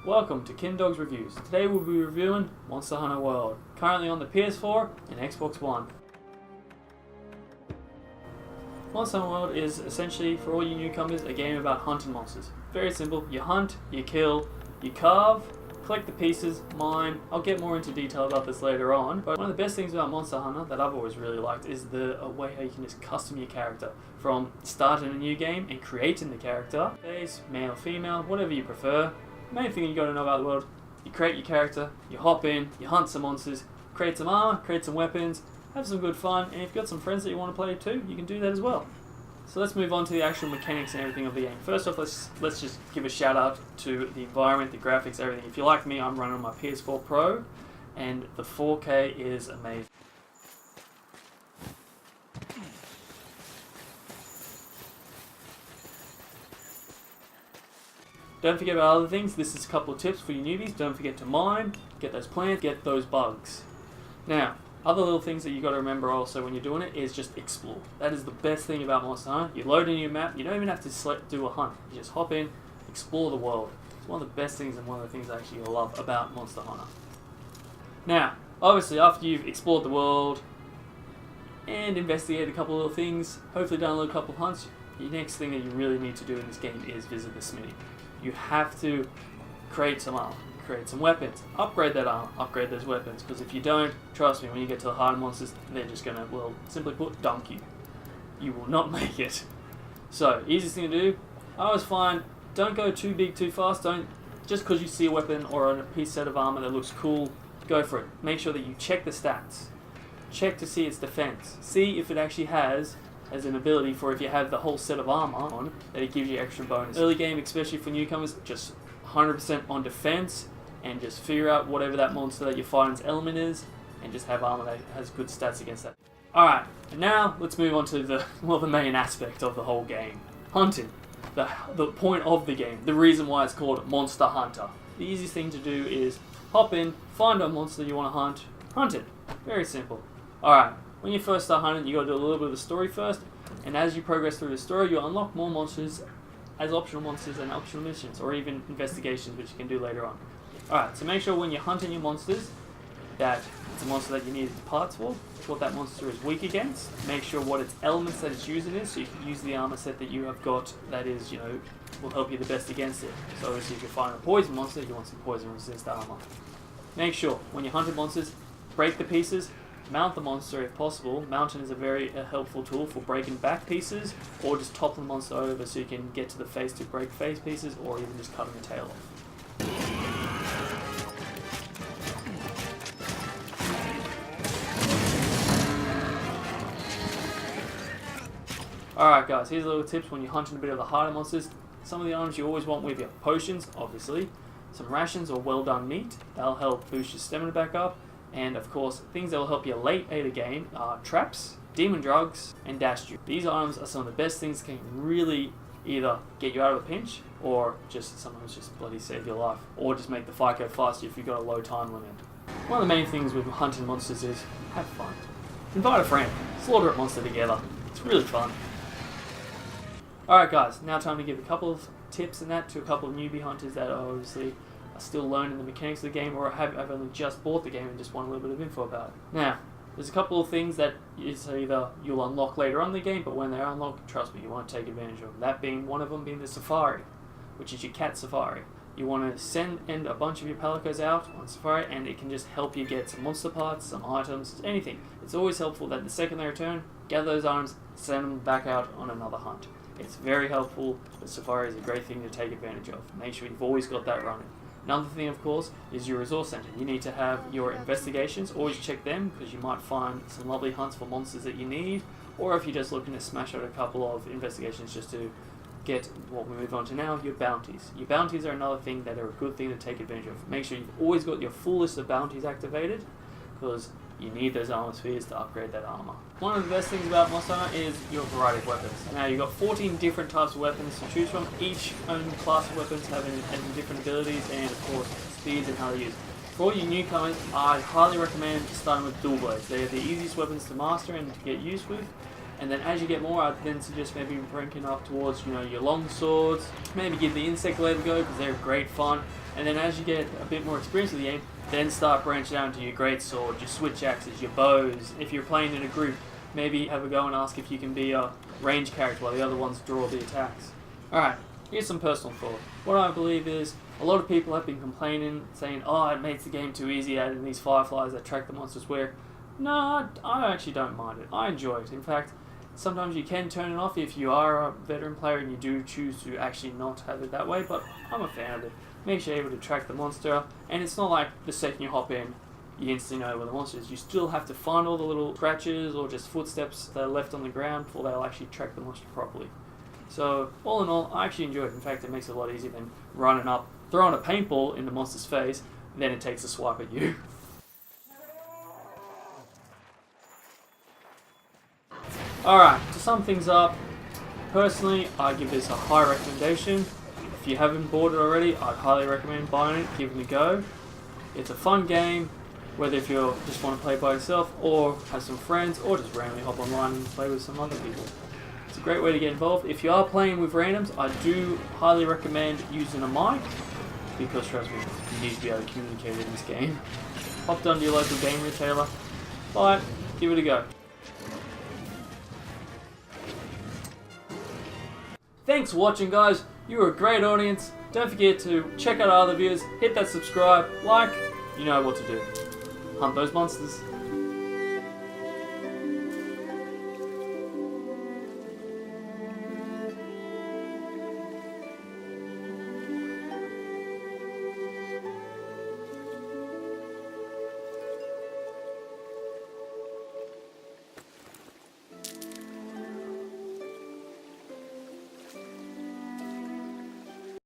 Welcome to Kindog's Reviews. Today we'll be reviewing Monster Hunter World, currently on the PS4 and Xbox One. Monster Hunter World is essentially, for all you newcomers, a game about hunting monsters. Very simple, you hunt, you kill, you carve, collect the pieces, mine. I'll get more into detail about this later on, but one of the best things about Monster Hunter that I've always really liked is the way how you can just custom your character. From starting a new game and creating the character, face, male, female, whatever you prefer. The main thing you got to know about the world, you create your character, you hop in, you hunt some monsters, create some armor, create some weapons, have some good fun, and if you've got some friends that you want to play too, you can do that as well. So let's move on to the actual mechanics and everything of the game. First off, let's just give a shout out to the environment, the graphics, everything. If you're like me, I'm running on my PS4 Pro, and the 4K is amazing. Don't forget about other things. This is a couple of tips for you newbies. Don't forget to mine, get those plants, get those bugs. Now, other little things that you got to remember also when you're doing it is just explore. That is the best thing about Monster Hunter. You load a new map, you don't even have to do a hunt. You just hop in, explore the world. It's one of the best things and one of the things I actually love about Monster Hunter. Now, obviously after you've explored the world and investigated a couple of little things, hopefully done a little couple of hunts, the next thing that you really need to do in this game is visit the smithy. You have to create some armor, create some weapons, upgrade that armor, upgrade those weapons, because if you don't, trust me, when you get to the harder monsters, they're just going to, well, simply put, dunk you. You will not make it. So, easiest thing to do, I always find, don't go too big too fast, just because you see a weapon or a piece set of armor that looks cool, go for it. Make sure that you check the stats. Check to see its defense. See if it actually has as an ability for if you have the whole set of armor on, that it gives you extra bonus. Early game, especially for newcomers, just 100% on defense, and just figure out whatever that monster that you're fighting's element is, and just have armor that has good stats against that. Alright, and now let's move on to the main aspect of the whole game. Hunting. The point of the game. The reason why it's called Monster Hunter. The easiest thing to do is hop in, find a monster you want to hunt it. Very simple. Alright. When you first start hunting, you got to do a little bit of the story first, and as you progress through the story, you unlock more monsters as optional monsters and optional missions, or even investigations, which you can do later on. Alright, so make sure when you're hunting your monsters, that it's a monster that you need parts for, what that monster is weak against, make sure what its elements that it's using is, so you can use the armor set that you have got that is, will help you the best against it. So obviously if you find a poison monster, you want some poison resist armor. Make sure, when you're hunting monsters, break the pieces, mount the monster if possible. Mounting is a very helpful tool for breaking back pieces, or just topple the monster over so you can get to the face to break face pieces, or even just cutting the tail off. Alright guys, here's a little tips when you're hunting a bit of the harder monsters. Some of the items you always want with you. Potions, obviously. Some rations or well done meat. That'll help boost your stamina back up. And of course, things that will help you later game are traps, demon drugs, and dash juice. These items are some of the best things that can really either get you out of a pinch, or just sometimes just bloody save your life, or just make the fight go faster if you've got a low time limit. One of the main things with hunting monsters is have fun. Invite a friend, slaughter a monster together. It's really fun. Alright guys, now time to give a couple of tips and that to a couple of newbie hunters that are obviously still learning the mechanics of the game, or have only just bought the game and just want a little bit of info about it. Now, there's a couple of things that is either you'll unlock later on in the game, but when they're unlocked, trust me, you want to take advantage of them. That being one of them being the safari, which is your cat safari. You want to send a bunch of your palicos out on safari, and it can just help you get some monster parts, some items, anything. It's always helpful that the second they return, gather those items, send them back out on another hunt. It's very helpful. The safari is a great thing to take advantage of. Make sure you've always got that running. Another thing, of course, is your resource center. You need to have your investigations. Always check them, because you might find some lovely hunts for monsters that you need, or if you're just looking to smash out a couple of investigations just to get what we move on to now, your bounties. Your bounties are another thing that are a good thing to take advantage of. Make sure you've always got your full list of bounties activated, because you need those armor spheres to upgrade that armor. One of the best things about Monster Hunter is your variety of weapons. Now you've got 14 different types of weapons to choose from, each own class of weapons having different abilities and of course speeds and how to use. For all you newcomers, I highly recommend starting with dual blades. They're the easiest weapons to master and to get used with. And then as you get more, I'd then suggest maybe ranking up towards, your long swords. Maybe give the insect blade a go, because they're great fun. And then as you get a bit more experience with the game, then start branching out into your greatsword, your switch axes, your bows. If you're playing in a group, maybe have a go and ask if you can be a range character while the other ones draw the attacks. Alright, here's some personal thought. What I believe is, a lot of people have been complaining, saying, oh, it makes the game too easy adding these fireflies that track the monsters, where, no, I actually don't mind it. I enjoy it. In fact, sometimes you can turn it off if you are a veteran player and you do choose to actually not have it that way, but I'm a fan of it. Makes you able to track the monster, and it's not like the second you hop in, you instantly know where the monster is. You still have to find all the little scratches or just footsteps that are left on the ground before they'll actually track the monster properly. So, all in all, I actually enjoy it. In fact, it makes it a lot easier than running up, throwing a paintball in the monster's face, and then it takes a swipe at you. Alright, to sum things up, personally, I give this a high recommendation. If you haven't bought it already, I'd highly recommend buying it, give it a go. It's a fun game, whether if you just want to play by yourself, or have some friends, or just randomly hop online and play with some other people. It's a great way to get involved. If you are playing with randoms, I do highly recommend using a mic, because trust me, you need to be able to communicate in this game. Hop down to your local game retailer, buy it, give it a go. Thanks for watching, guys. You were a great audience. Don't forget to check out our other videos, hit that subscribe, like, you know what to do. Hunt those monsters.